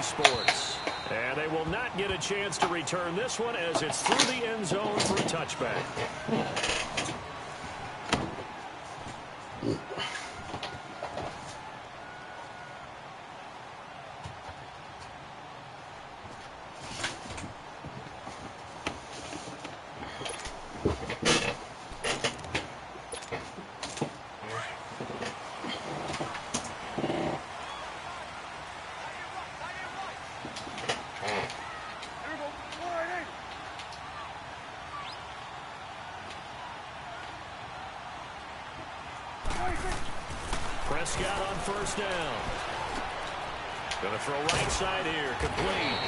Sports. And they will not get a chance to return this one as it's through the end zone for a touchback. Prescott on first down. Going to throw right side here, complete.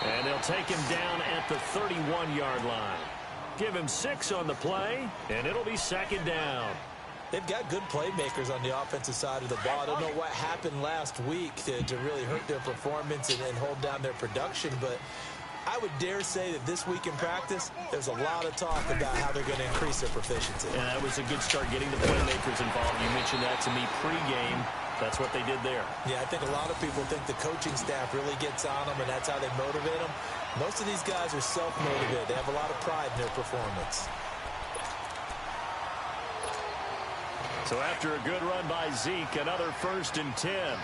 And they'll take him down at the 31-yard line. Give him 6 on the play, and it'll be second down. They've got good playmakers on the offensive side of the ball. I don't know what happened last week to really hurt their performance and hold down their production, but I would dare say that this week in practice, there's a lot of talk about how they're going to increase their proficiency. And that was a good start getting the playmakers involved. You mentioned that to me pregame. That's what they did there. Yeah, I think a lot of people think the coaching staff really gets on them, and that's how they motivate them. Most of these guys are self-motivated. They have a lot of pride in their performance. So after a good run by Zeke, another 1st and 10.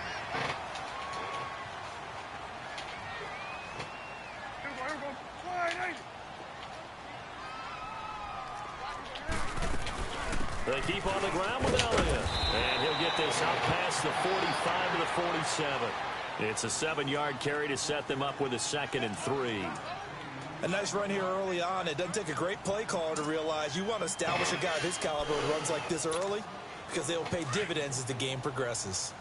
They keep on the ground with Elliott. And he'll get this out past the 45 to the 47. It's a 7-yard carry to set them up with a 2nd and 3. A nice run here early on. It doesn't take a great play caller to realize you want to establish a guy of his caliber who runs like this early because they'll pay dividends as the game progresses.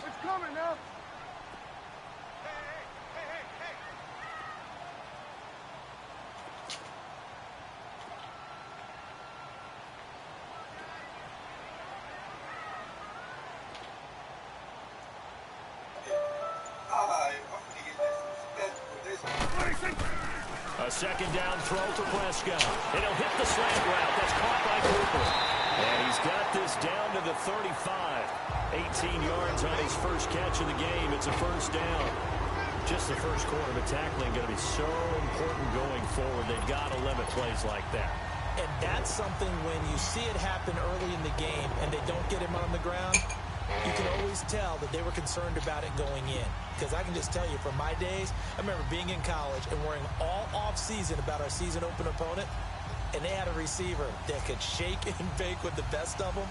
It's coming now. A 2nd down throw for Prescott. And he'll hit the slant route. That's caught by Cooper. And he's got this down to the 35. 18 yards on his first catch of the game. It's a 1st down. Just the first quarter, but tackling going to be so important going forward. They've got to limit plays like that. And that's something when you see it happen early in the game and they don't get him on the ground, you can always tell that they were concerned about it going in. Because I can just tell you from my days, I remember being in college and worrying all off-season about our season open opponent, and they had a receiver that could shake and bake with the best of them.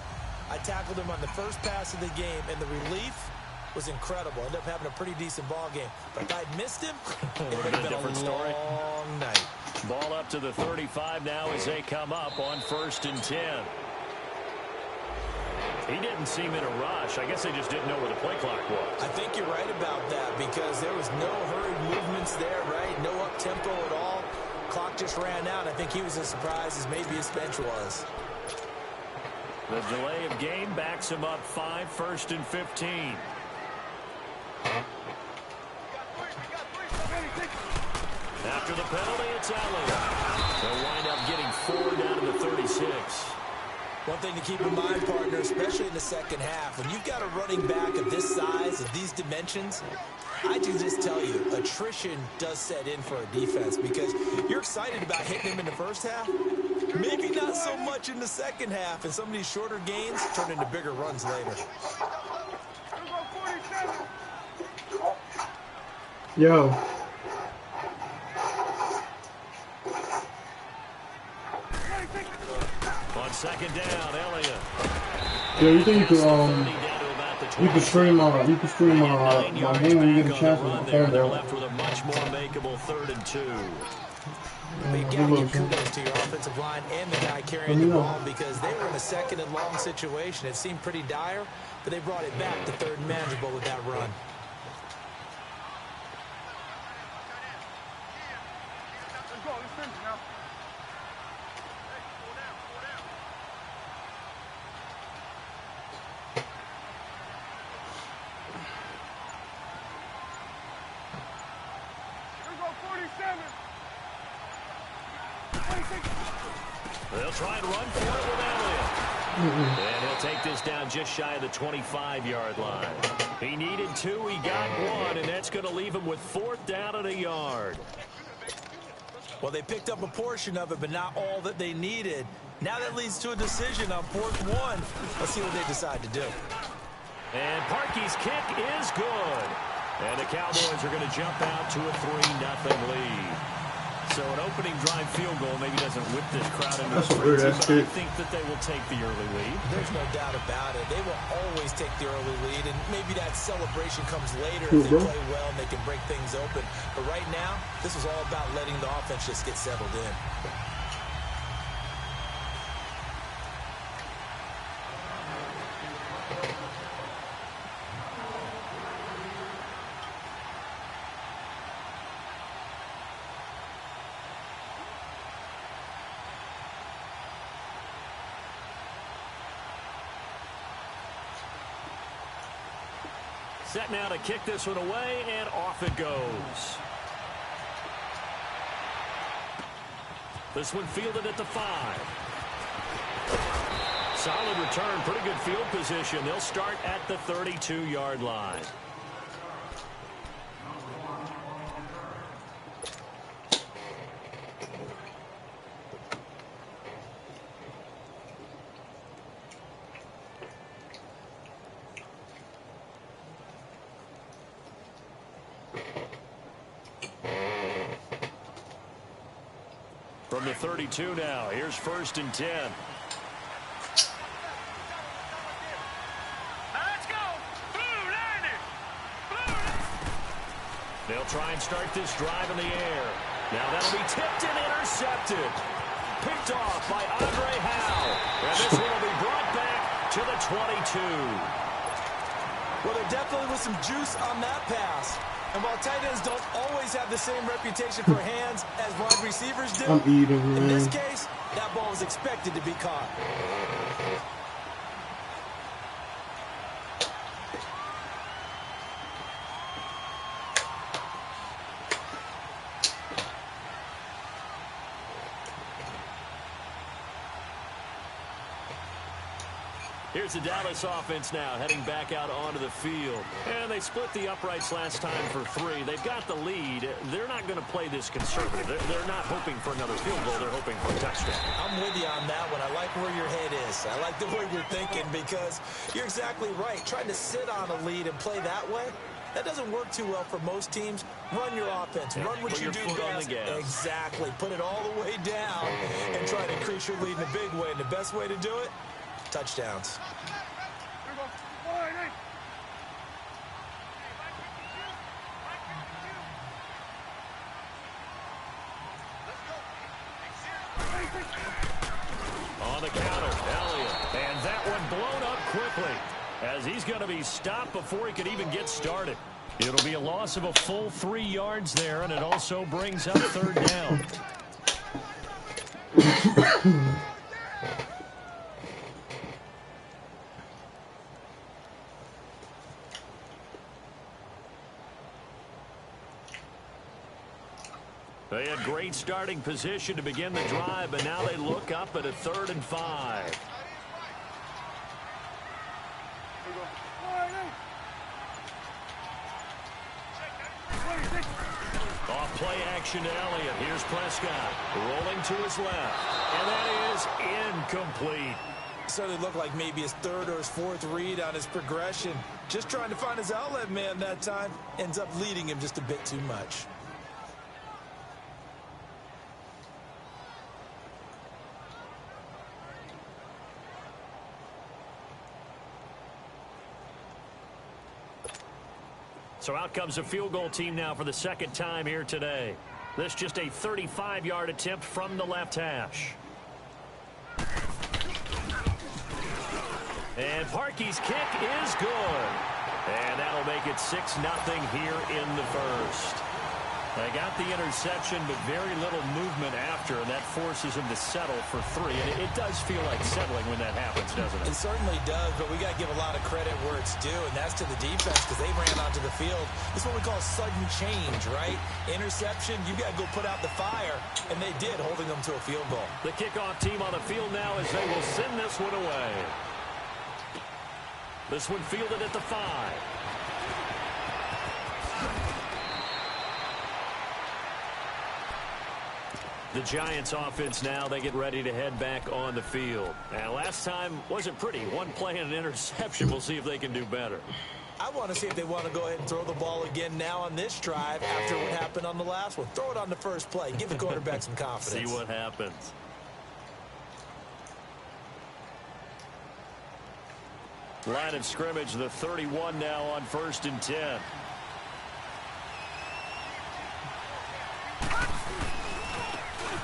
I tackled him on the first pass of the game, and the relief was incredible. Ended up having a pretty decent ball game. But if I'd missed him, it would have been a long night. Ball up to the 35 now as they come up on 1st and 10. He didn't seem in a rush. I guess they just didn't know where the play clock was. I think you're right about that because there was no hurried movements there, right? No up-tempo at all. Clock just ran out. I think he was as surprised as maybe his bench was. The delay of game backs him up 5, 1st and 15. After the penalty, it's Elliott. They'll wind up getting 4 down to the 36. One thing to keep in mind, partner, especially in the second half, when you've got a running back of this size, of these dimensions, I can just tell you, attrition does set in for a defense because you're excited about hitting him in the first half, maybe not so much in the second half, and some of these shorter gains turn into bigger runs later. Yo. On 2nd down, Elliott. Yeah, you think you could stream my game when you get a chance on the 3rd They're down. left with a much more makeable 3rd and 2. But you got to give kudos to your offensive line and the guy carrying the ball because they were in a 2nd and long situation. It seemed pretty dire, but they brought it back to 3rd and manageable with that run. Let's go. Let's finish now. They'll try and run for it with Elliott. And he'll take this down just shy of the 25-yard line. He needed 2, he got 1, and that's going to leave him with 4th down and a yard. Well, they picked up a portion of it, but not all that they needed. Now that leads to a decision on 4th 1. Let's see what they decide to do. And Parkey's kick is good. And the Cowboys are going to jump out to a 3-0 lead. So an opening drive field goal maybe doesn't whip this crowd into a frenzy, but I think that they will take the early lead. There's no doubt about it. They will always take the early lead, and maybe that celebration comes later if they play well and they can break things open. But right now, this is all about letting the offense just get settled in. Set now to kick this one away, and off it goes. This one fielded at the 5. Solid return, pretty good field position. They'll start at the 32-yard line. From the 32 now, here's 1st and 10. Let's go! Blue Lightning! They'll try and start this drive in the air. Now that'll be tipped and intercepted. Picked off by Andre Howe. And this one will be brought back to the 22. Well, there definitely was some juice on that pass. And while tight ends don't always have the same reputation for hands as wide receivers do, in this case, that ball was expected to be caught. Here's the Dallas offense now heading back out onto the field. And they split the uprights last time for 3. They've got the lead. They're not going to play this conservative. They're not hoping for another field goal. They're hoping for a touchdown. I'm with you on that one. I like where your head is. I like the way you're thinking because you're exactly right. Trying to sit on a lead and play that way, that doesn't work too well for most teams. Run your offense. Run what you do best. Exactly. Put it all the way down and try to increase your lead in a big way. And the best way to do it, touchdowns. On the counter, Elliott. And that one blown up quickly as he's going to be stopped before he could even get started. It'll be a loss of a full 3 yards there, and it also brings up 3rd down. They had great starting position to begin the drive, but now they look up at a 3rd and 5. Off play action to Elliott. Here's Prescott rolling to his left, and that is incomplete. Certainly looked like maybe his 3rd or his 4th read on his progression. Just trying to find his outlet man that time. Ends up leading him just a bit too much. So out comes a field goal team now for the 2nd time here today. This just a 35-yard attempt from the left hash. And Parkey's kick is good. And that'll make it 6-0 here in the 1st. They got the interception, but very little movement after, and that forces him to settle for 3. And it does feel like settling when that happens, doesn't it? It certainly does, but we got to give a lot of credit where it's due, and that's to the defense because they ran onto the field. This is what we call sudden change, right? Interception, you got to go put out the fire, and they did, holding them to a field goal. The kickoff team on the field now as they will send this one away. This one fielded at the 5. The Giants offense now, they get ready to head back on the field. And last time wasn't pretty. One play and an interception. We'll see if they can do better. I want to see if they want to go ahead and throw the ball again now on this drive after what happened on the last one. Throw it on the first play. Give the quarterback some confidence. See what happens. Line of scrimmage, the 31 now on 1st and 10.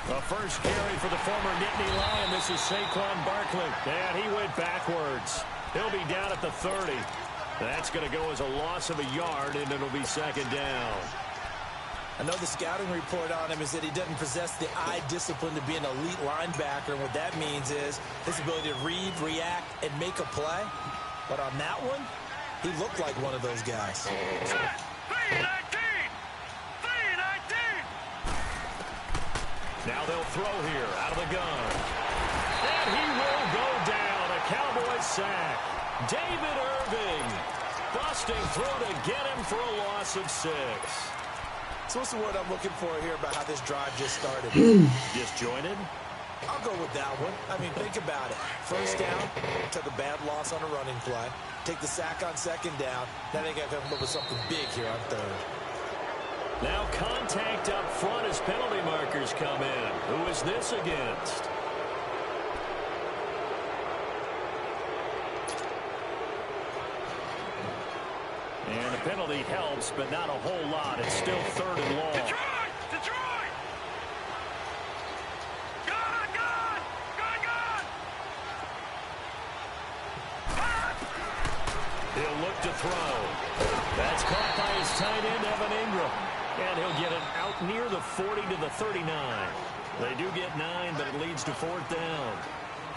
The first carry for the former Nittany Lion. This is Saquon Barkley. And he went backwards. He'll be down at the 30. That's going to go as a loss of a yard, and it'll be 2nd down. I know the scouting report on him is that he doesn't possess the eye discipline to be an elite linebacker. And what that means is his ability to read, react, and make a play. But on that one, he looked like one of those guys. Now they'll throw here out of the gun. And he will go down. A Cowboys sack. David Irving busting through to get him for a loss of 6. So what's the word I'm looking for here about how this drive just started? Disjointed? I'll go with that one. I mean, think about it. First down, took a bad loss on a running play. Take the sack on 2nd down. Now they got to come up with something big here on 3rd. Now contact up front as penalty markers come in. Who is this against? And the penalty helps, but not a whole lot. It's still 3rd and long. Detroit! Detroit! Gone! Gone! Gone! Gone! He'll look to throw. That's caught by his tight end, Evan Ingram. And he'll get it out near the 40 to the 39. They do get 9, but it leads to 4th down.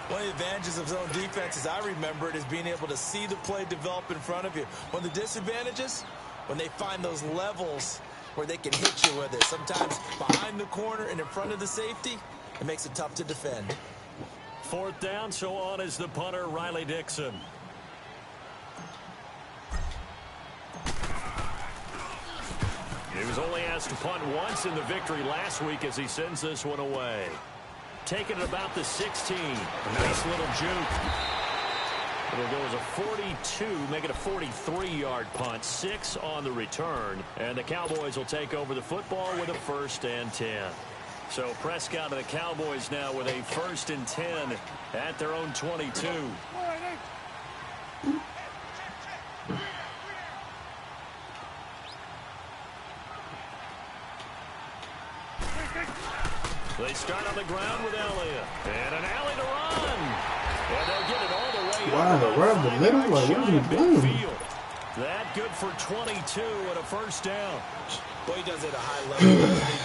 One of the advantages of zone defense, as I remember it, is being able to see the play develop in front of you. One of the disadvantages, when they find those levels where they can hit you with it. Sometimes behind the corner and in front of the safety, it makes it tough to defend. 4th down, so on is the punter, Riley Dixon. He was only asked to punt once in the victory last week as he sends this one away. Taking it about the 16. A nice little juke. It'll go as a 42, make it a 43-yard punt. 6 on the return. And the Cowboys will take over the football with a 1st and 10. So Prescott and the Cowboys now with a 1st and 10 at their own 22. They start on the ground with Elliott. And an alley to run. And they'll get it all the way wow, right up the middle? Like, what are you doing? That good for 22 and a 1st down. Boy, he does it at a high level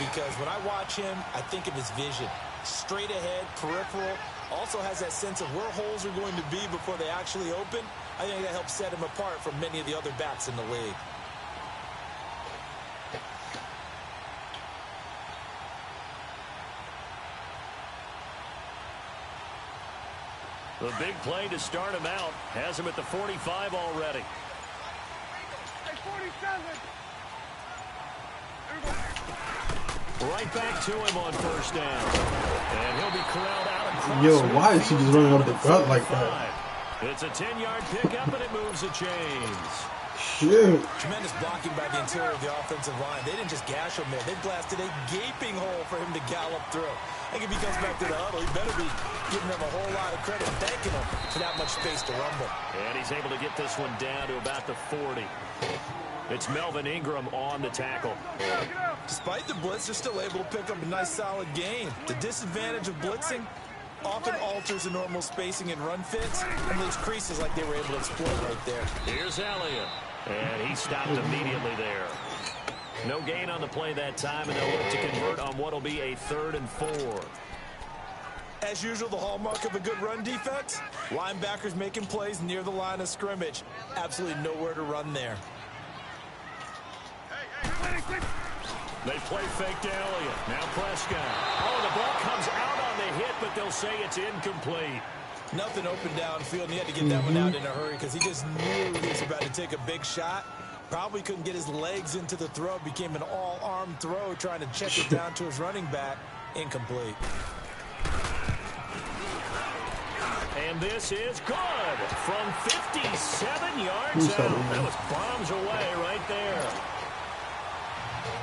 because when I watch him, I think of his vision. Straight ahead, peripheral. Also has that sense of where holes are going to be before they actually open. I think that helps set him apart from many of the other backs in the league. The big play to start him out has him at the 45 already. Hey, 47! Right back to him on 1st down. And he'll be corralled out across. Yo, why is he just running up the gut like that? It's a 10-yard pickup, and it moves the chains. Shit. Tremendous blocking by the interior of the offensive line. They didn't just gash him there. They blasted a gaping hole for him to gallop through. I think if he comes back to the huddle, he better be giving them a whole lot of credit and thanking him for that much space to rumble. And he's able to get this one down to about the 40. It's Melvin Ingram on the tackle. Despite the blitz, they're still able to pick up a nice, solid gain. The disadvantage of blitzing often alters the normal spacing and run fits and leaves creases like they were able to exploit right there. Here's Elliott. And he stopped immediately there. No gain on the play that time, and they'll look to convert on what will be a 3rd and 4. As usual, the hallmark of a good run defense, linebackers making plays near the line of scrimmage. Absolutely nowhere to run there. They play fake to Elliott. Now Prescott. Oh, the ball comes out on the hit, but they'll say it's incomplete. Nothing open downfield, and he had to get that one out in a hurry because he just knew he was about to take a big shot. Probably couldn't get his legs into the throw. Became an all-arm throw, trying to check it down to his running back. Incomplete. And this is good from 57 yards out. That was bombs away right there.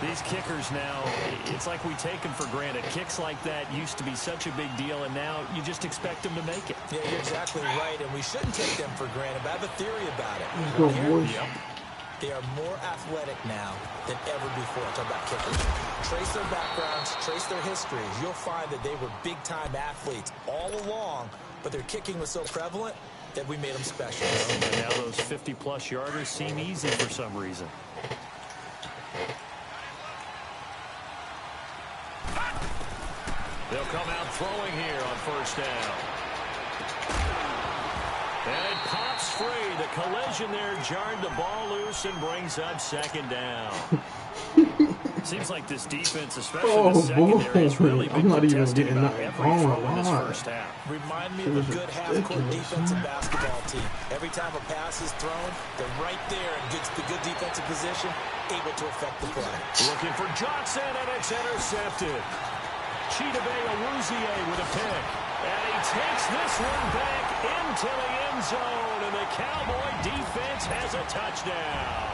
These kickers now, it's like we take them for granted. Kicks like that used to be such a big deal, and now you just expect them to make it. Yeah, you're exactly right, and we shouldn't take them for granted, but I have a theory about it. Yep. They are more athletic now than ever before. Talk about kickers. Trace their backgrounds, trace their histories. You'll find that they were big-time athletes all along, but their kicking was so prevalent that we made them special. And now those 50-plus yarders seem easy for some reason. They'll come out throwing here on 1st down. And it pops free. The collision there jarred the ball loose and brings up 2nd down. Seems like this defense, especially the secondary, has really been contested about every throw in this first half. Remind me of a good half-court defensive basketball team. Every time a pass is thrown, they're right there and gets the good defensive position, able to affect the play. Looking for Johnson, and it's intercepted. Chidobe Awuzie with a pick. And he takes this one back into the end zone, and the Cowboy defense has a touchdown.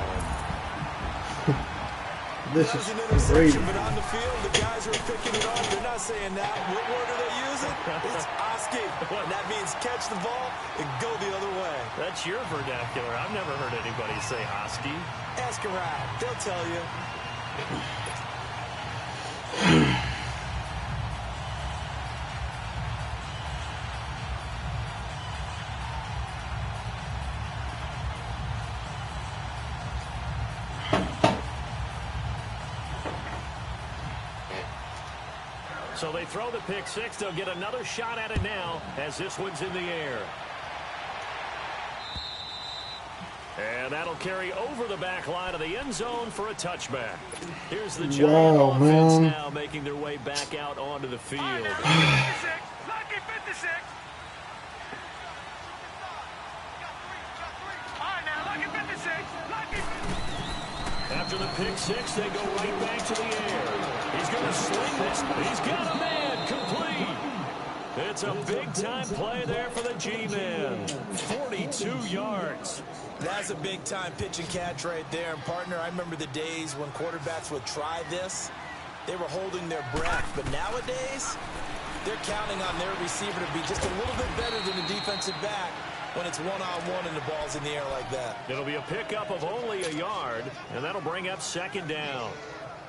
This is an great. interception, but on the field, the guys who are picking it off, they're not saying that. What word are they using? It's Oski. And that means catch the ball and go the other way. That's your vernacular. I've never heard anybody say Oski. Ask around. They'll tell you. So they throw the pick six. They'll get another shot at it now as this one's in the air. And that'll carry over the back line of the end zone for a touchback. Here's the Giant offense now making their way back out onto the field. Lucky 56. All right, now, lucky 56. Lucky. After the pick six, they go right back to the air. He's going to sling this. He's got a man complete. It's a big-time play there for the G-Man. 42 yards. That's a big-time pitch and catch right there. And, partner, I remember the days when quarterbacks would try this. They were holding their breath. But nowadays, they're counting on their receiver to be just a little bit better than the defensive back when it's one-on-one and the ball's in the air like that. It'll be a pickup of only a yard, and that'll bring up 2nd down.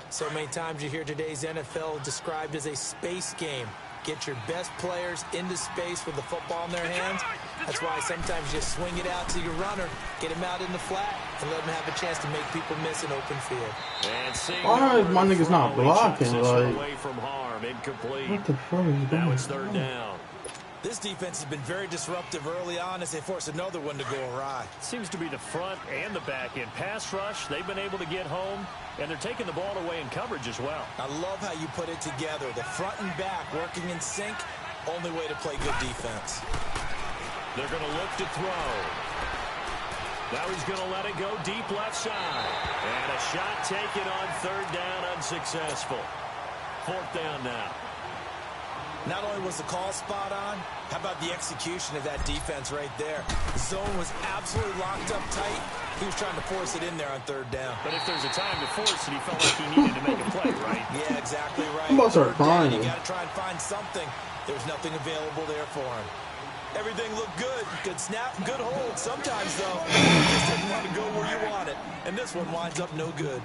So many times you hear today's NFL described as a space game. Get your best players into space with the football in their hands. That's why sometimes you swing it out to your runner, get him out in the flat, and let him have a chance to make people miss an open field. Why is my niggas not blocking? Like, away from harm, incomplete. what the fuck is going on? Now it's 3rd down. This defense has been very disruptive early on as they force another one to go awry. Seems to be the front and the back end. Pass rush, they've been able to get home, and they're taking the ball away in coverage as well. I love how you put it together. The front and back working in sync, only way to play good defense. They're going to look to throw. Now he's going to let it go deep left side. And a shot taken on 3rd down, unsuccessful. 4th down now. Not only was the call spot on, how about the execution of that defense right there? The zone was absolutely locked up tight. He was trying to force it in there on 3rd down. But if there's a time to force it, he felt like he needed to make a play, right? Yeah, exactly right. I'm about to start crying. You got to try and find something. There's nothing available there for him. Everything looked good. Good snap, good hold. Sometimes, though, you just didn't want to go where you want it. And this one winds up no good.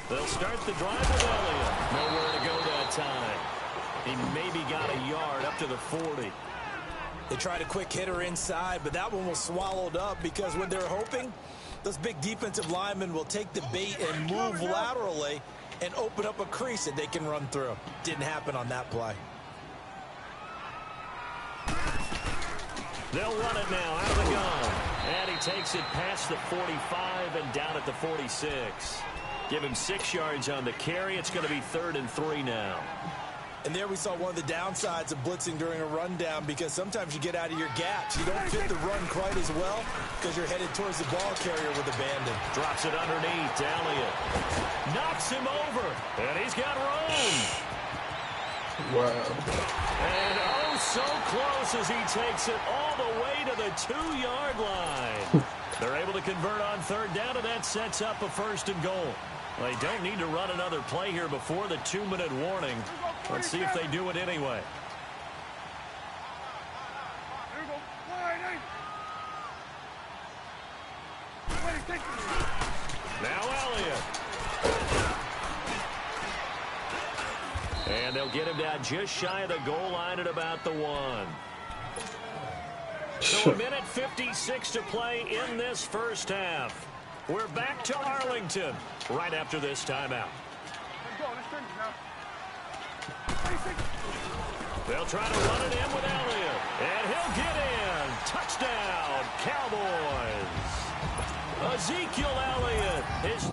They'll start the drive with Elliott. Nowhere to go that time. He maybe got a yard up to the 40. They tried a quick hitter inside, but that one was swallowed up because what they're hoping, those big defensive linemen will take the bait and move laterally and open up a crease that they can run through. Didn't happen on that play. They'll run it now out of the gun. And he takes it past the 45 and down at the 46. Give him 6 yards on the carry. It's going to be 3rd and 3 now. And there we saw one of the downsides of blitzing during a rundown, because sometimes you get out of your gaps. You don't fit the run quite as well because you're headed towards the ball carrier with abandon. Drops it underneath to Elliott. Knocks him over. And he's got room. Wow. And oh, so close as he takes it all the way to the 2-yard line. They're able to convert on 3rd down, and that sets up a 1st and goal. They don't need to run another play here before the 2-minute warning. Let's see if they do it anyway. Now Elliott. And they'll get him down just shy of the goal line at about the 1. So 1:56 to play in this first half. We're back to Arlington right after this timeout. They'll try to run it in with Elliott. And he'll get in. Touchdown, Cowboys. Ezekiel Elliott is...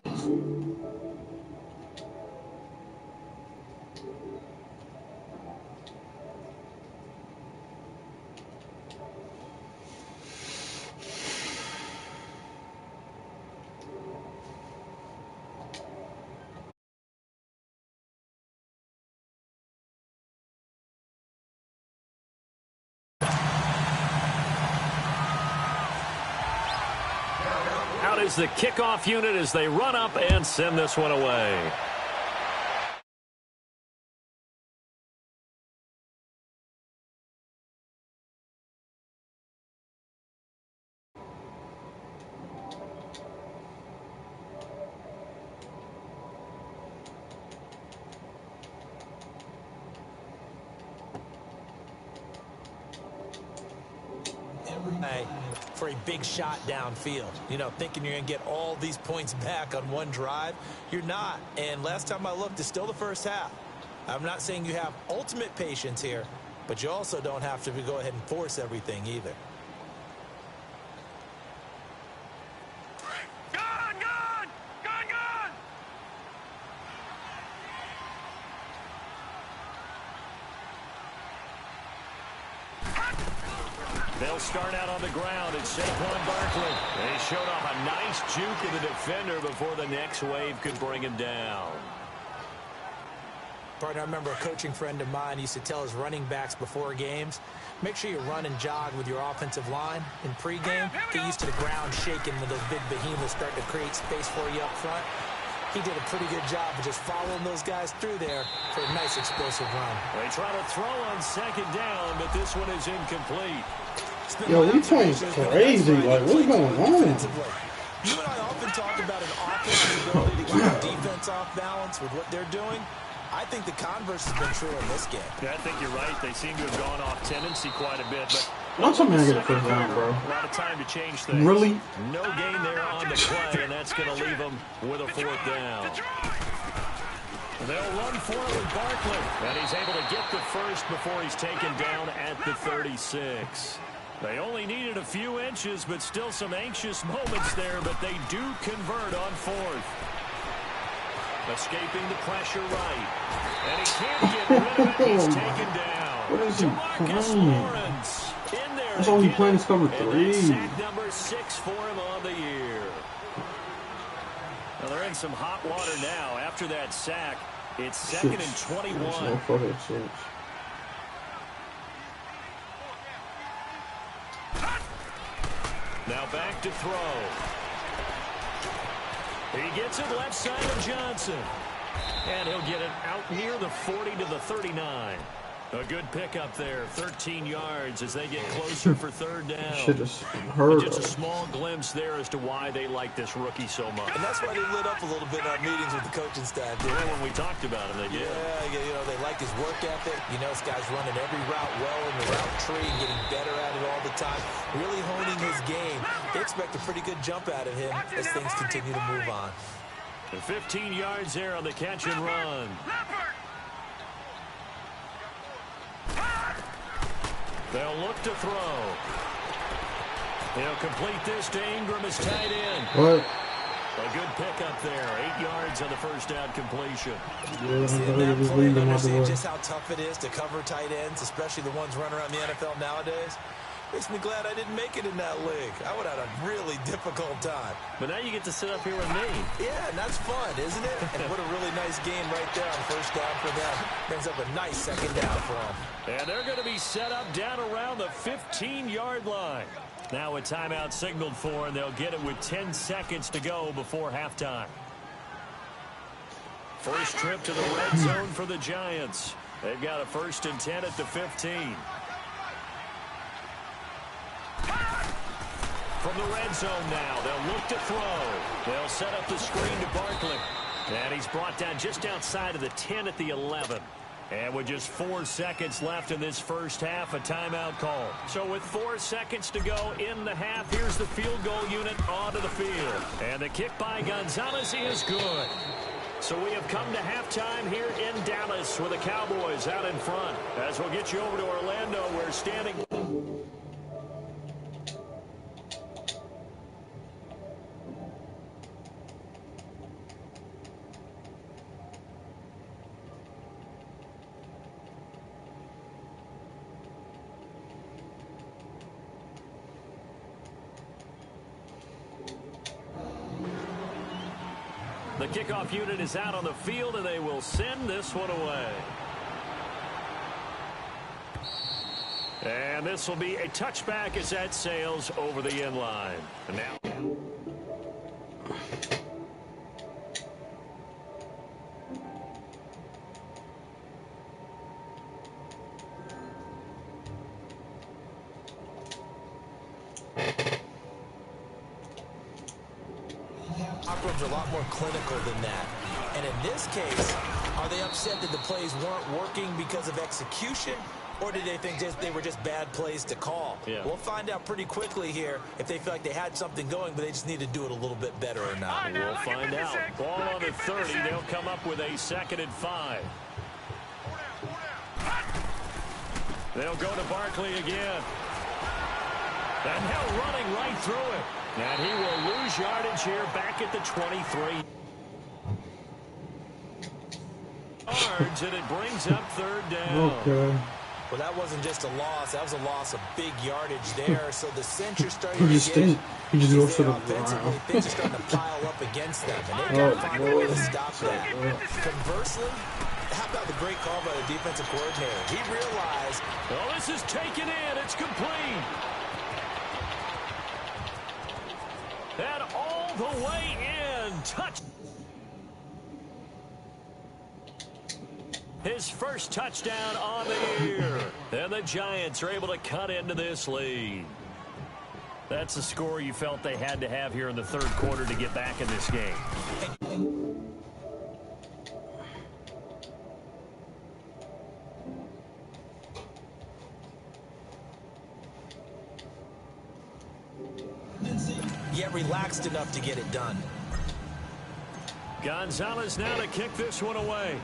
Out is the kickoff unit as they run up and send this one away. For a big shot downfield, you know, thinking you're going to get all these points back on one drive. You're not. And last time I looked, it's still the first half. I'm not saying you have ultimate patience here, but you also don't have to go ahead and force everything either. They'll start out on the ground. It's Saquon Barkley. And he showed off a nice juke of the defender before the next wave could bring him down. Partner, I remember a coaching friend of mine used to tell his running backs before games, make sure you run and jog with your offensive line in pregame. Get used to the ground shaking when those big behemoths start to create space for you up front. He did a pretty good job of just following those guys through there for a nice explosive run. They try to throw on 2nd down, but this one is incomplete. Yo, these playing crazy. Like, what's going on? You and I often talk about an offense's ability to keep the defense off balance with what they're doing. I think the converse has been true in this game. Yeah, I think you're right. They seem to have gone off tendency quite a bit, but Watch a man get a 1st down, bro. a lot of time to change things. Really? No gain there on the play, and that's going to leave them with a 4th down. They'll run for it with Barkley, and he's able to get the first before he's taken down at the 36. They only needed a few inches, but still some anxious moments there, but they do convert on 4th. Escaping the pressure right. And he can't get rid of it. He's taken down. What is he Demarcus playing? Lawrence in there. That's all he playing is cover 3. And that's sack number 6 for him on the year. Well, they're in some hot water now. After that sack, it's 2nd and 21. Now back to throw. He gets it left side of Johnson. And he'll get it out near the 40 to the 39. A good pickup there, 13 yards as they get closer for third down. Shit is hurt. Just a small glimpse there as to why they like this rookie so much. And that's why they lit up a little bit in our meetings with the coaching staff. Well, when we talked about him, they did. Yeah, you know, they like his work ethic. You know, this guy's running every route well in the route tree and getting better at it all the time. Really honing his game. They expect a pretty good jump out of him as things continue to move on. And 15 yards there on the catch and run. They'll look to throw. He'll complete this to Ingram as tight end. What? A good pickup there. 8 yards on the first down completion. Yeah, Seeing that play and understanding just how tough it is to cover tight ends, especially the ones running around the NFL nowadays, makes me glad I didn't make it in that league. I would have had a really difficult time. But now you get to sit up here with me. Yeah, and that's fun, isn't it? And what a really nice game right there on first down for them. Brings up a nice second down for them. And they're going to be set up down around the 15-yard line. Now a timeout signaled for, and they'll get it with 10 seconds to go before halftime. First trip to the red zone for the Giants. They've got a 1st and 10 at the 15. From the red zone now, they'll look to throw. They'll set up the screen to Barkley. And he's brought down just outside of the 10 at the 11. And with just 4 seconds left in this first half, a timeout call. So with 4 seconds to go in the half, here's the field goal unit onto the field. And the kick by Gonzalez is good. So we have come to halftime here in Dallas with the Cowboys out in front. As we'll get you over to Orlando, where standing... The kickoff unit is out on the field, and they will send this one away. And this will be a touchback as that sails over the end line. And now... Are a lot more clinical than that. And in this case, are they upset that the plays weren't working because of execution, or did they think they were just bad plays to call? Yeah. We'll find out pretty quickly here if they feel like they had something going, but they just need to do it a little bit better or not. We'll find out. Ball on the 30. They'll come up with a 2nd and 5. They'll go to Barkley again. And now running right through it. And he will lose yardage here back at the 23. Yards, and it brings up 3rd down. Okay. Well, that wasn't just a loss. That was a loss of big yardage there. So the center starting to He just goes to the offensively, things are starting to pile up against them. And they've got to find a way to stop that. Conversely, how about the great call by the defensive coordinator? He realized, well, this is taken in. It's complete. And all the way in. Touch. His first touchdown on the year. And the Giants are able to cut into this lead. That's the score you felt they had to have here in the 3rd quarter to get back in this game. yet relaxed enough to get it done. Gonzalez now to kick this one away.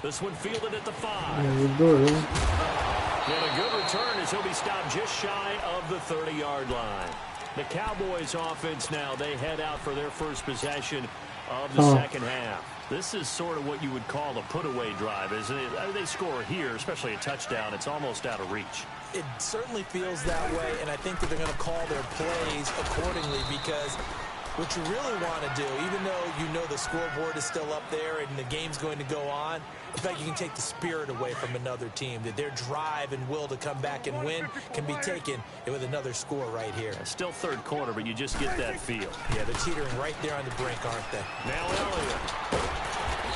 This one fielded at the 5. Yeah, we're good, huh? And a good return as he'll be stopped just shy of the 30-yard line. The Cowboys offense now, they head out for their first possession of the second half. This is sort of what you would call a put-away drive, isn't it? I mean, they score here, especially a touchdown. It's almost out of reach. It certainly feels that way, and I think that they're going to call their plays accordingly, because what you really want to do, even though you know the scoreboard is still up there and the game's going to go on, in fact, you can take the spirit away from another team, that their drive and will to come back and win can be taken with another score right here. It's still third quarter, but you just get that feel. Yeah, they're teetering right there on the brink, aren't they? Now Elliott.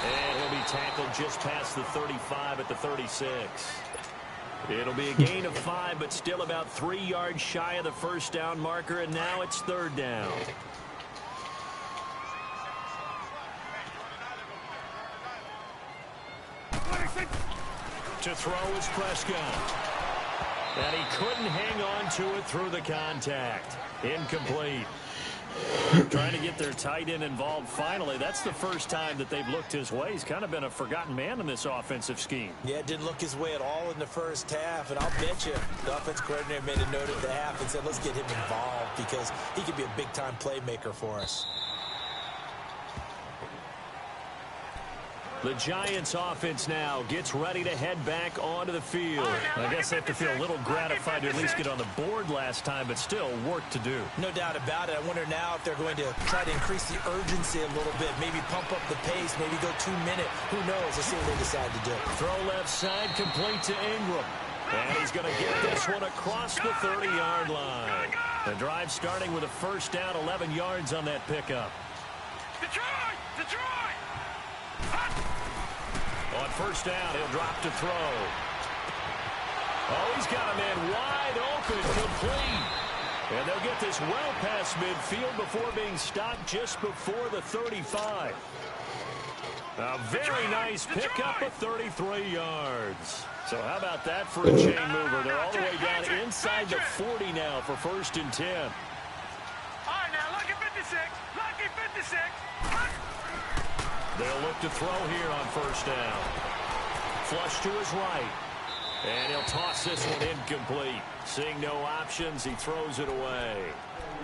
And he'll be tackled just past the 35 at the 36. It'll be a gain of 5, but still about 3 yards shy of the first down marker, and now it's 3rd down. To throw is Prescott. And he couldn't hang on to it through the contact. Incomplete. Trying to get their tight end involved finally. That's the first time that they've looked his way. He's kind of been a forgotten man in this offensive scheme. Yeah, didn't look his way at all in the first half. And I'll bet you the offense coordinator made a note at the half and said, let's get him involved because he could be a big-time playmaker for us. The Giants offense now gets ready to head back onto the field. I guess they have to feel a little gratified to at least get on the board last time, but still work to do. No doubt about it. I wonder now if they're going to try to increase the urgency a little bit, maybe pump up the pace, maybe go 2-minute. Who knows? Let's see what they decide to do. Throw left side, complete to Ingram. And he's going to get this one across the 30-yard line. The drive starting with a first down, 11 yards on that pickup. Detroit! Detroit! On first down, he'll drop to throw. Oh, he's got a man wide open, complete. And they'll get this well past midfield before being stopped just before the 35. A very nice pickup of 33 yards. So how about that for a chain mover? They're all the way down inside the 40 now for 1st and 10. All right, now, lucky 56. Lucky 56. They'll look to throw here on first down. Flush to his right. And he'll toss this one incomplete. Seeing no options, he throws it away.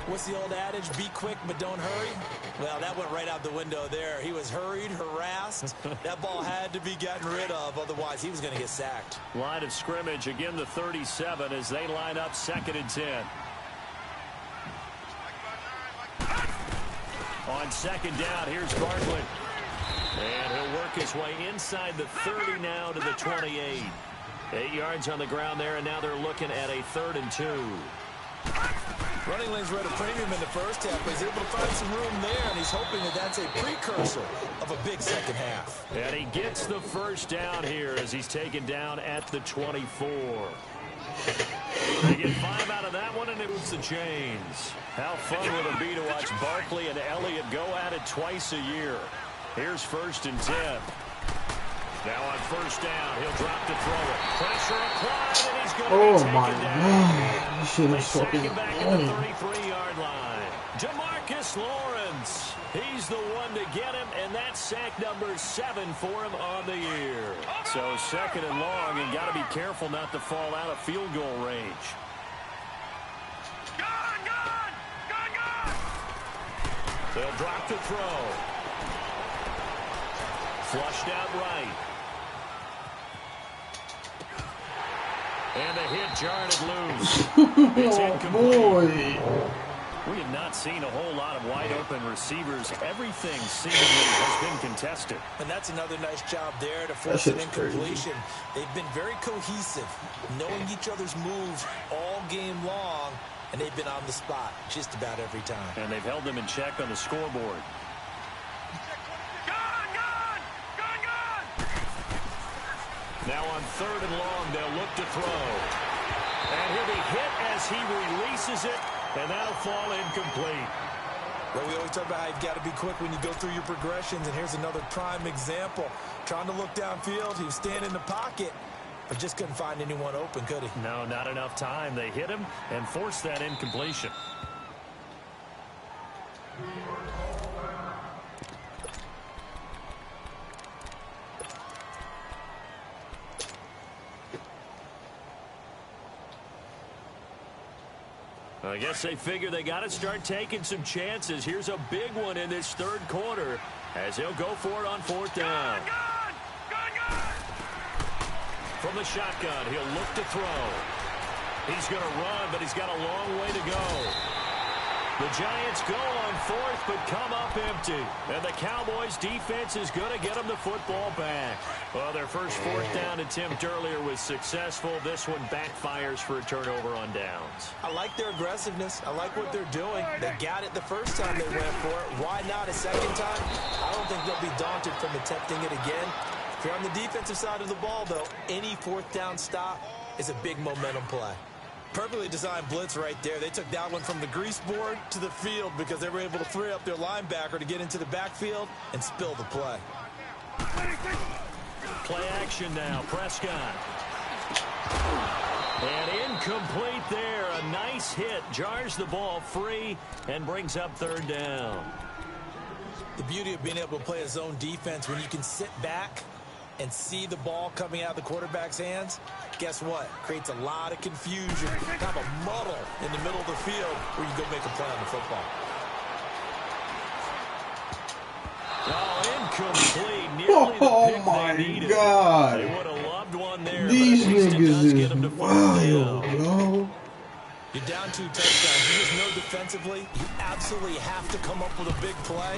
What's the old adage? Be quick, but don't hurry? Well, that went right out the window there. He was hurried, harassed. That ball had to be gotten rid of. Otherwise, he was going to get sacked. Line of scrimmage, again the 37 as they line up 2nd and 10. On 2nd down, here's Barkley. And he'll work his way inside the 30 now to the 28. 8 yards on the ground there, and now they're looking at a 3rd and 2. Running lanes were at a premium in the first half, but he's able to find some room there, and he's hoping that that's a precursor of a big second half. And he gets the first down here as he's taken down at the 24. They get 5 out of that one, and it was the chains. How fun would it be to watch Barkley and Elliott go at it twice a year? Here's 1st and 10. Now on first down, he'll drop to throw it. Pressure applied, and he's going to be taken down. This shit is fucking They back at the 33-yard line. DeMarcus Lawrence. He's the one to get him, and that's sack number 7 for him on the year. So 2nd and long, and got to be careful not to fall out of field goal range. Gone! They'll drop to throw. Flushed out right. And the hit jarred it loose. It's incomplete. Boy. We have not seen a whole lot of wide open receivers. Everything seemingly has been contested. And that's another nice job there to force an incompletion. They've been very cohesive, knowing each other's moves all game long, and they've been on the spot just about every time. And they've held them in check on the scoreboard. Now on 3rd and long, they'll look to throw. And he'll be hit as he releases it, and that'll fall incomplete. Well, we always talk about how you've got to be quick when you go through your progressions, and here's another prime example. Trying to look downfield, he was standing in the pocket, but just couldn't find anyone open, could he? No, not enough time. They hit him and forced that incompletion. I guess they figure they got to start taking some chances. Here's a big one in this 3rd quarter as he'll go for it on 4th down. From the shotgun, he'll look to throw. He's going to run, but he's got a long way to go. The Giants go on fourth, but come up empty. And the Cowboys' defense is going to get them the football back. Well, their first fourth down attempt earlier was successful. This one backfires for a turnover on downs. I like their aggressiveness. I like what they're doing. They got it the first time they went for it. Why not a second time? I don't think they'll be daunted from attempting it again. If you're on the defensive side of the ball, though, any fourth down stop is a big momentum play. Perfectly designed blitz right there. They took that one from the grease board to the field because they were able to free up their linebacker to get into the backfield and spill the play. Play action now. Prescott. And incomplete there. A nice hit. Jars the ball free and brings up third down. The beauty of being able to play a zone defense when you can sit back and see the ball coming out of the quarterback's hands, guess what? Creates a lot of confusion, kind of a muddle in the middle of the field where you go make a play on the football. Oh, incomplete. Nearly the pick my they needed. God. They would have loved one there. These but at least it does niggas get them to is fourth wild, down. yo. You're down 2 touchdowns. You just know defensively, you absolutely have to come up with a big play.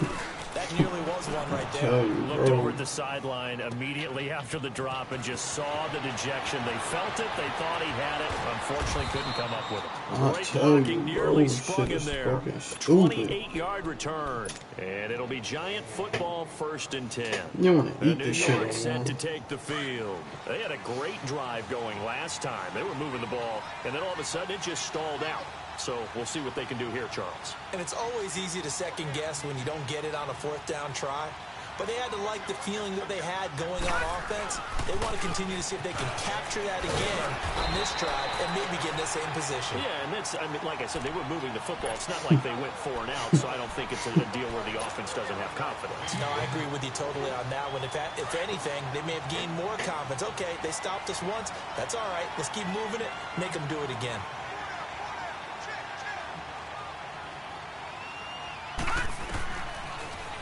That nearly was one right there. Looked over at the sideline immediately after the drop and just saw the dejection. They felt it. They thought he had it. Unfortunately, couldn't come up with it. Great blocking, nearly sprung him there. 28-yard return. And it'll be Giant football, 1st and 10. You want to eat New this York shit, set man. to take the field. They had a great drive going last time. They were moving the ball, and then all of a sudden it just stalled out. So we'll see what they can do here, Charles. And it's always easy to second guess when you don't get it on a fourth down try. But they had to like the feeling that they had going on offense. They want to continue to see if they can capture that again on this drive and maybe get in the same position. Yeah, and that's, I mean, like I said, they were moving the football. It's not like they went 4 and out, so I don't think it's a deal where the offense doesn't have confidence. No, I agree with you totally on that one. If anything, they may have gained more confidence. Okay, they stopped us once. That's all right. Let's keep moving it. Make them do it again.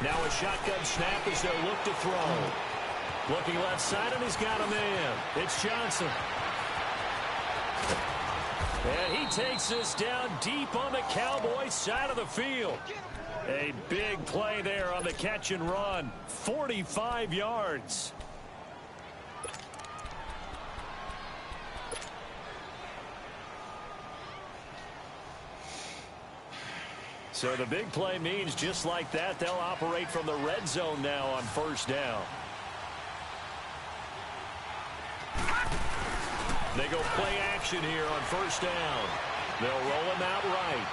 Now a shotgun snap as they'll look to throw. Looking left side, and he's got a man. It's Johnson. And he takes this down deep on the Cowboys side of the field. A big play there on the catch and run. 45 yards. So the big play means just like that, they'll operate from the red zone now on 1st down. They go play action here on 1st down. They'll roll him out right.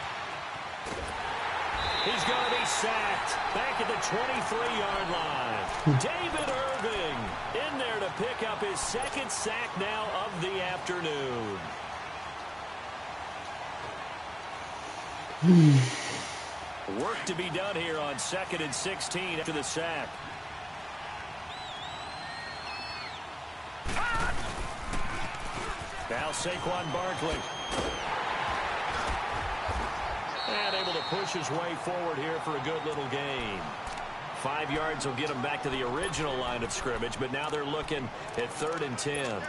He's going to be sacked back at the 23-yard line. David Irving in there to pick up his 2nd sack now of the afternoon. Work to be done here on 2nd and 16 after the sack. Now Saquon Barkley. And able to push his way forward here for a good little gain. 5 yards will get him back to the original line of scrimmage, but now they're looking at 3rd and 10.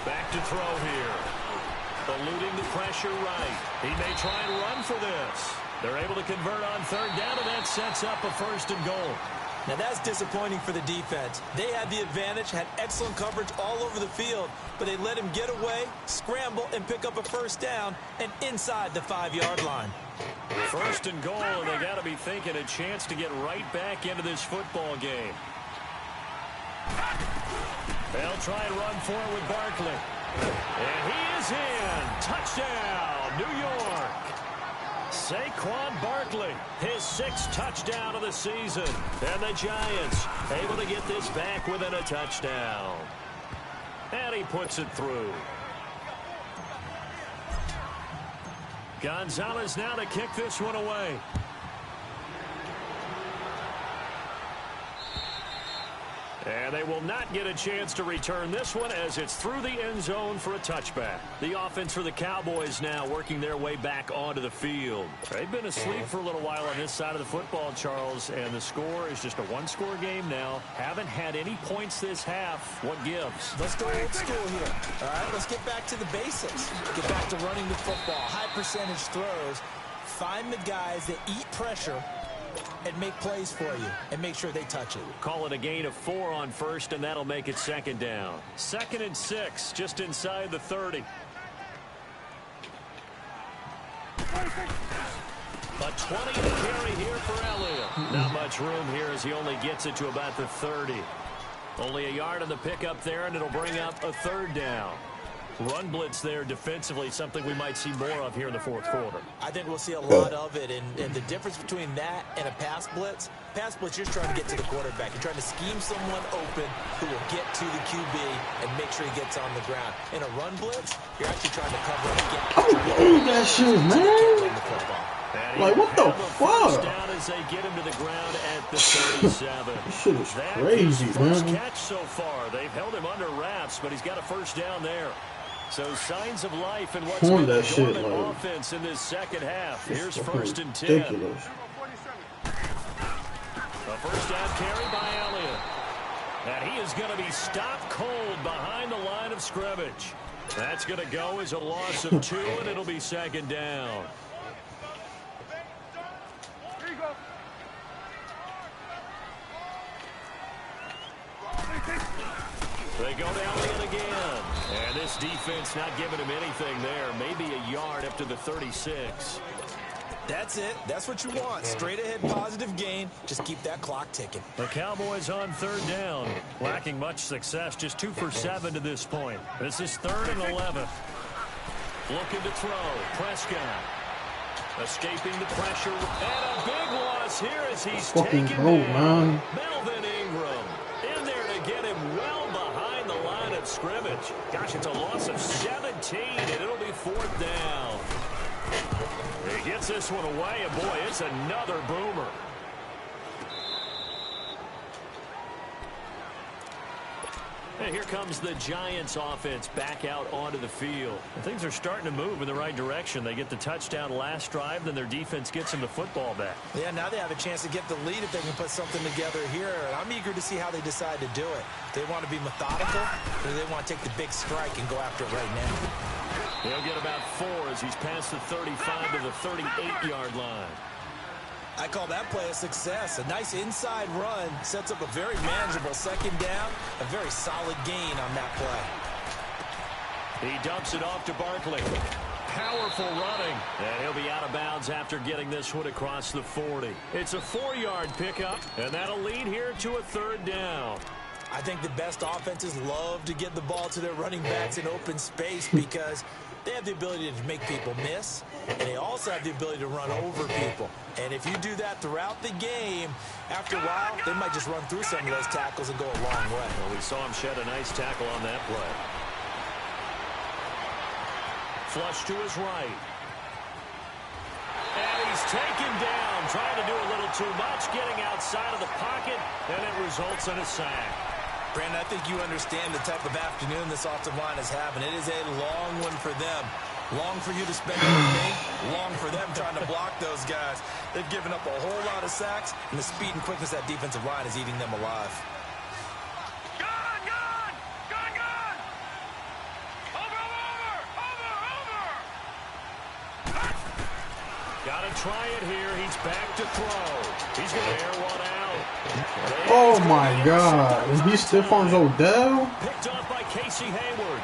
Back to throw here. Eluding the pressure right. He may try and run for this. They're able to convert on 3rd down, and that sets up a 1st and goal. Now that's disappointing for the defense. They had the advantage, had excellent coverage all over the field, but they let him get away, scramble, and pick up a 1st down and inside the 5-yard line. 1st and goal, and they got to be thinking a chance to get right back into this football game. They'll try and run for it with Barkley. And he is in. Touchdown, New York. Saquon Barkley, his 6th touchdown of the season. And the Giants able to get this back within a touchdown. And he puts it through. Gonzalez now to kick this one away. And they will not get a chance to return this one as it's through the end zone for a touchback. The offense for the Cowboys now working their way back onto the field. They've been asleep for a little while on this side of the football, Charles, and the score is just a one-score game now. Haven't had any points this half. What gives? Let's go old school here. All right, let's get back to the basics. Get back to running the football, high percentage throws. Find the guys that eat pressure and make plays for you and make sure they touch it. Call it a gain of 4 on first, and that'll make it second down. 2nd and 6, just inside the 30. A 20 to carry here for Elliott. Not much room here as he only gets it to about the 30. Only a yard on the pickup there, and it'll bring up a 3rd down. Run blitz there defensively, something we might see more of here in the 4th quarter. I think we'll see a lot of it, and the difference between that and a pass blitz, you're trying to get to the quarterback. You're trying to scheme someone open who will get to the QB and make sure he gets on the ground. In a run blitz, you're actually trying to cover a gap. Oh, that shit, man. Like, what the fuck? Down as they get him to the ground at the 37. This shit is crazy, first man. catch so far. They've held him under wraps, but he's got a first down there. So signs of life in what's been a dormant offense in this second half. Here's 1st and 10. Ridiculous. A first down carry by Elliott. And he is going to be stopped cold behind the line of scrimmage. That's going to go as a loss of 2, and it'll be 2nd down. Here you go. They go to Elliott again. And this defense not giving him anything there. Maybe a yard up to the 36. That's it. That's what you want. Straight ahead positive gain. Just keep that clock ticking. The Cowboys on 3rd down. Lacking much success. Just 2 for 7 to this point. This is 3rd and 11. Looking to throw. Prescott. Escaping the pressure. And a big loss here as he's taken down. Melvin Ingram in there to get him well behind the line of scrimmage. Gosh, it's a loss of 17, and it'll be 4th down. He gets this one away, and boy, it's another boomer. And here comes the Giants offense back out onto the field. And things are starting to move in the right direction. They get the touchdown last drive, then their defense gets them the football back. Yeah, now they have a chance to get the lead if they can put something together here. And I'm eager to see how they decide to do it. They want to be methodical, or they want to take the big strike and go after it right now. He'll get about 4 as he's past the 35 to the 38-yard line. I call that play a success. A nice inside run sets up a very manageable 2nd down. A very solid gain on that play. He dumps it off to Barkley. Powerful running. And he'll be out of bounds after getting this one across the 40. It's a 4-yard pickup, and that'll lead here to a 3rd down. I think the best offenses love to get the ball to their running backs in open space because they have the ability to make people miss, and they also have the ability to run over people. And if you do that throughout the game, after a while, they might just run through some of those tackles and go a long way. Well, we saw him shed a nice tackle on that play. Flush to his right. And he's taken down, trying to do a little too much, getting outside of the pocket, and it results in a sack. Brandon, I think you understand the type of afternoon this offensive line is having. It is a long one for them. Long for you to spend everything. Long for them trying to block those guys. They've given up a whole lot of sacks, and the speed and quickness of that defensive line is eating them alive. Gone, gone! Gone, gone! Over! Gotta try it here. He's back to throw. He's going to air one out. Oh my God. Is he stiff on Odell? Picked off by Casey Hayward.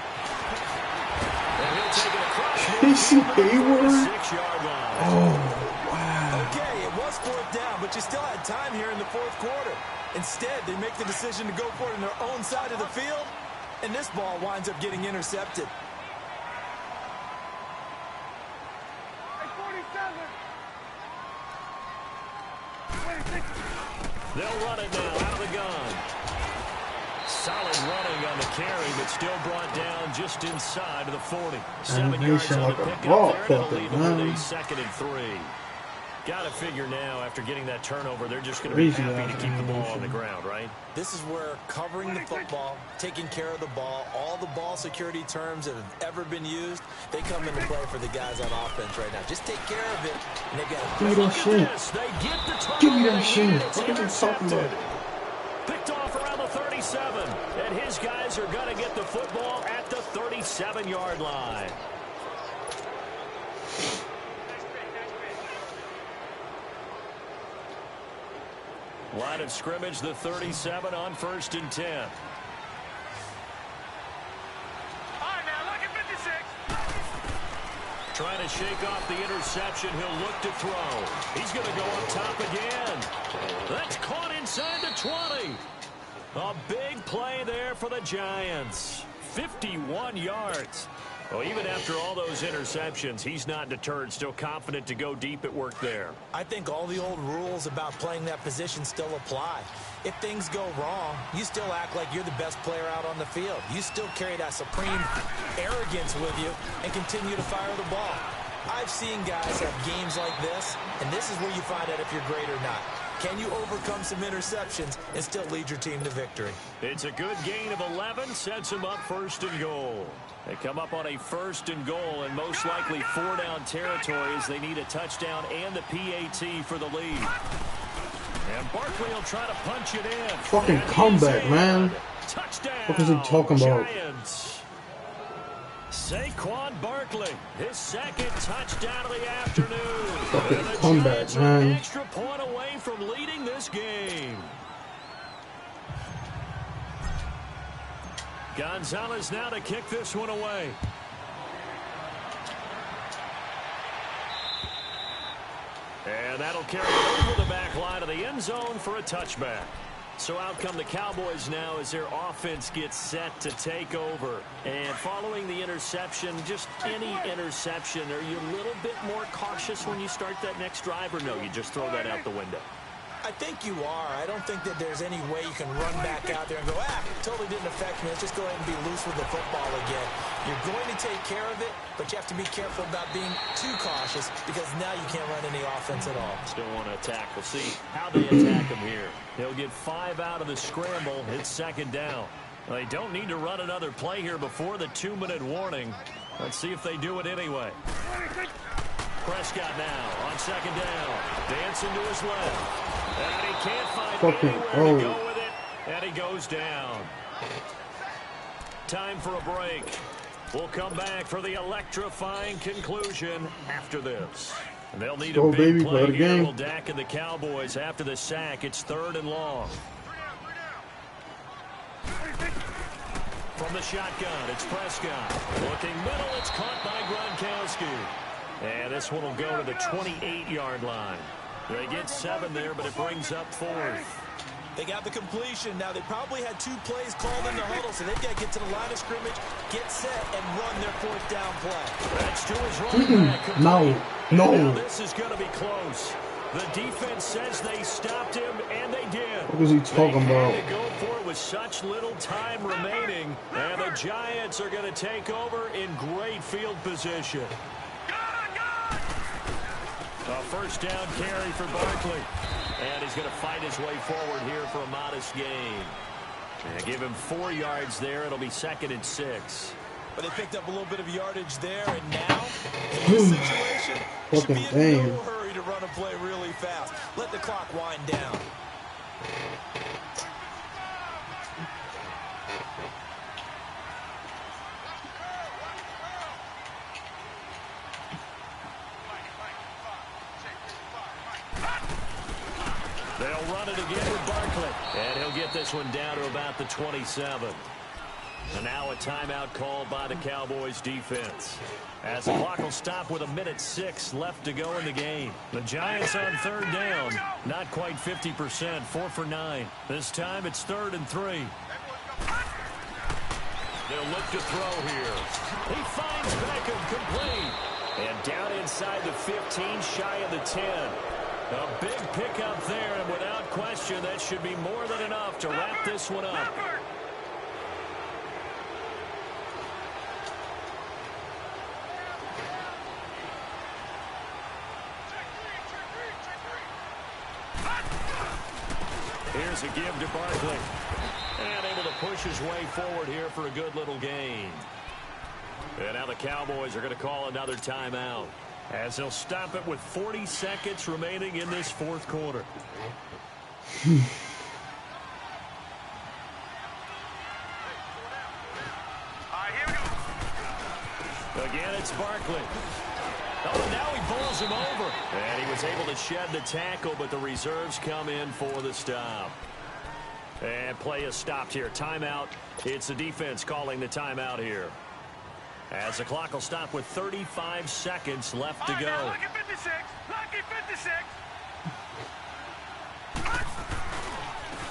And he'll take it across. Casey Hayward? 6-yard line. Oh, wow. Okay, it was 4th down, but you still had time here in the 4th quarter. Instead, they make the decision to go for it on their own side of the field, and this ball winds up getting intercepted. 47. 26. They'll run it now out of the gun. Solid running on the carry, but still brought down just inside of the 40. 7 yards on the pickup there, and it'll lead to a 2nd and 3. Got to figure now, after getting that turnover, they're just going to be happy to keep the ball on the ground, right? This is where covering the football, taking care of the ball, all the ball security terms that have ever been used, they come into play for the guys on offense right now. Just take care of it, and they've got Give me that shit. Give me that shit. What are you talking about? Picked off around the 37, and his guys are going to get the football at the 37-yard line. Line of scrimmage, the 37 on 1st and 10. All right, now look at 56. Trying to shake off the interception. He'll look to throw. He's going to go up top again. That's caught inside the 20. A big play there for the Giants. 51 yards. Well, even after all those interceptions, he's not deterred, still confident to go deep at work there. I think all the old rules about playing that position still apply. If things go wrong, you still act like you're the best player out on the field. You still carry that supreme arrogance with you and continue to fire the ball. I've seen guys have games like this, and this is where you find out if you're great or not. Can you overcome some interceptions and still lead your team to victory? It's a good gain of 11, sets him up 1st and goal. They come up on a 1st and goal, and most likely 4-down territory as they need a touchdown and the PAT for the lead. And Barkley will try to punch it in. Fucking comeback, man. Touchdown. What is he talking about? Giants. Saquon Barkley, his 2nd touchdown of the afternoon. Fucking And the comeback, Giants are man. an extra point away from leading this game. Gonzalez now to kick this one away. And that'll carry it over the back line of the end zone for a touchback. So out come the Cowboys now as their offense gets set to take over. And following the interception, just any interception, are you a little bit more cautious when you start that next drive, or no, you just throw that out the window? I think you are. I don't think that there's any way you can run back out there and go, totally didn't affect me. Let's just go ahead and be loose with the football again. You're going to take care of it, but you have to be careful about being too cautious because now you can't run any offense at all. Still want to attack. We'll see how they attack him here. They'll get 5 out of the scramble. It's 2nd down. They don't need to run another play here before the 2-minute warning. Let's see if they do it anyway. Prescott now on 2nd down. Dancing to his left. And he can't find anywhere to go with it. And he goes down. Time for a break. We'll come back for the electrifying conclusion after this. They'll need a big play here. Will Dak and the Cowboys after the sack. It's 3rd and long. From the shotgun, it's Prescott. Looking middle, it's caught by Gronkowski. And this one will go to the 28-yard line. They get 7 there, but it brings up 4th. They got the completion. Now, they probably had 2 plays called in the huddle, so they've got to get to the line of scrimmage, get set, and run their 4th down play. That's to his running back. No. Now this is going to be close. The defense says they stopped him, and they did. What was he talking about? They go for it with such little time remaining, and the Giants are going to take over in great field position. A 1st down carry for Barkley. And he's going to fight his way forward here for a modest gain. And give him 4 yards there. It'll be 2nd and 6. But they picked up a little bit of yardage there, and now, in this situation, should be in no hurry to run a play really fast. Let the clock wind down. They'll run it again with Barkley. And he'll get this one down to about the 27. And now a timeout called by the Cowboys defense. As the clock will stop with 1:06 left to go in the game. The Giants on 3rd down. Not quite 50%. 4 for 9. This time it's 3rd and 3. They'll look to throw here. He finds Beckham complete. And down inside the 15, shy of the 10. A big pickup there, and without question, that should be more than enough to wrap this one up. Here's a give to Barkley. And able to push his way forward here for a good little gain. And now the Cowboys are going to call another timeout, as they'll stop it with 40 seconds remaining in this fourth quarter. Again, it's Barkley. Oh, now he pulls him over. And he was able to shed the tackle, but the reserves come in for the stop. And play is stopped here. Timeout. It's the defense calling the timeout here, as the clock will stop with 35 seconds left to go. Lucky 56. Lucky 56.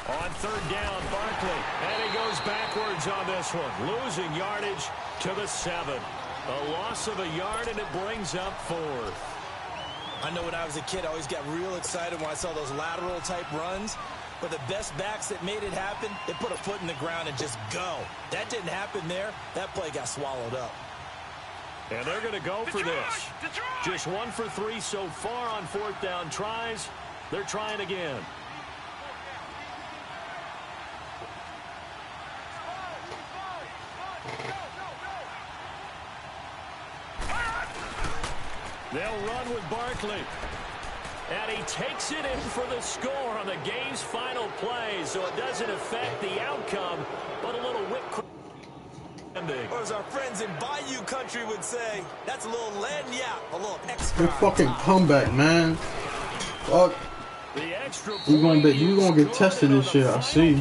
On third down, Barkley. And he goes backwards on this one, losing yardage to the 7. A loss of a yard, and it brings up fourth. I know when I was a kid, I always got real excited when I saw those lateral-type runs. But the best backs that made it happen, they put a foot in the ground and just go. That didn't happen there. That play got swallowed up. And they're going to go for this. Just 1 for 3 so far on fourth down tries. They're trying again. They'll run with Barkley. And he takes it in for the score on the game's final play, so it doesn't affect the outcome, but a little whip. Or as our friends in Bayou country would say, that's a little lagniappe, a little extra. Good fucking comeback, man. Fuck. The extra You gonna get tested this shit, I see.